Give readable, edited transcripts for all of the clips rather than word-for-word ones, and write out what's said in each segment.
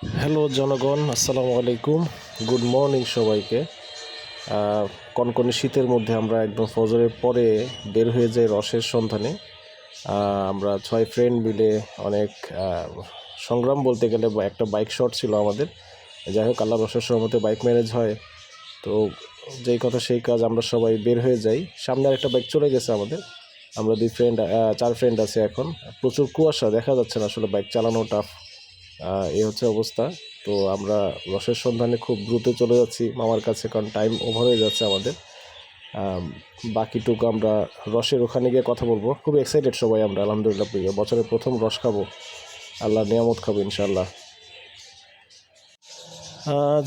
Hello জনগণ, আসসালামু আলাইকুম। গুড মর্নিং সবাইকে। কনকনে শীতের মধ্যে আমরা একদম ফজরের পরে বের হয়ে যাই রসের সন্ধানে। আমরা 6 ফ্রেন্ড মিলে অনেক সংগ্রাম বলতে গেলে একটা বাইক শর্ট ছিল আমাদের। যাই হোক, আল্লাহ রসের সহমতে বাইক ম্যানেজ হয়। তো যেই কথা সেই কাজ, আমরা সবাই বের হয়ে যাই। সামনে আরেকটা বাইক চলে গেছে আমাদের। আমরা 4 ফ্রেন্ড আছে এখন। প্রচুর কুয়াশা, দেখা যাচ্ছে না, আসলে বাইক চালানো টাফ। এই হচ্ছে অবস্থা। তো আমরা রসের সন্ধানে খুব দ্রুত চলে যাচ্ছি মামার কাছে, কারণ টাইম ওভার হয়ে যাচ্ছে আমাদের। বাকিটুকু আমরা রসের ওখানে গিয়ে কথা বলবো। খুব এক্সাইটেড সবাই আমরা, আলহামদুলিল্লাহ। বছরের প্রথম রস খাবো, আল্লাহর নিয়ামত খাবো ইনশাল্লাহ।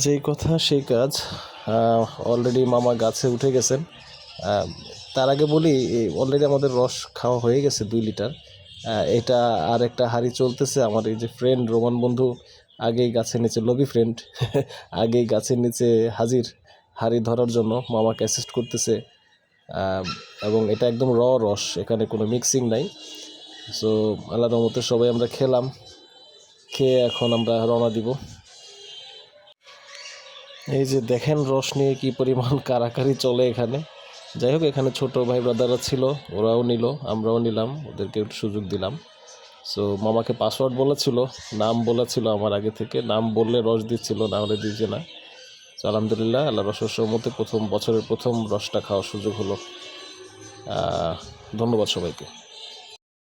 যেই কথা সেই কাজ। অলরেডি মামা গাছে উঠে গেছেন। তার আগে বলি, অলরেডি আমাদের রস খাওয়া হয়ে গেছে 2 লিটার। এটা আর একটা হাঁড়ি চলতেছে। আমার এই যে ফ্রেন্ড রোমান বন্ধু আগেই গাছের নিচে, লবি ফ্রেন্ড আগেই গাছের নিচে হাজির হাঁড়ি ধরার জন্য, মামাকে অ্যাসিস্ট করতেছে। এবং এটা একদম রস, এখানে কোনো মিক্সিং নাই। সো আল্লাহর রহমতে সবাই আমরা খেলাম। খেয়ে এখন আমরা রওনা দিব। এই যে দেখেন রস নিয়ে কি পরিমাণ কারাকারি চলে এখানে। যাই হোক, এখানে ছোট ভাই ব্রাদাররা ছিল, ওরাও নিল, আমরাও নিলাম, ওদেরকে একটু সুযোগ দিলাম। সো মামাকে পাসওয়ার্ড বলেছিল, নাম বলেছিল আমার আগে থেকে, নাম বললে রস দিচ্ছিল, না হলে দিচ্ছে না। তো আলহামদুলিল্লাহ, আল্লাহ রসের সহমতে বছরের প্রথম রসটা খাওয়ার সুযোগ হলো। ধন্যবাদ সবাইকে।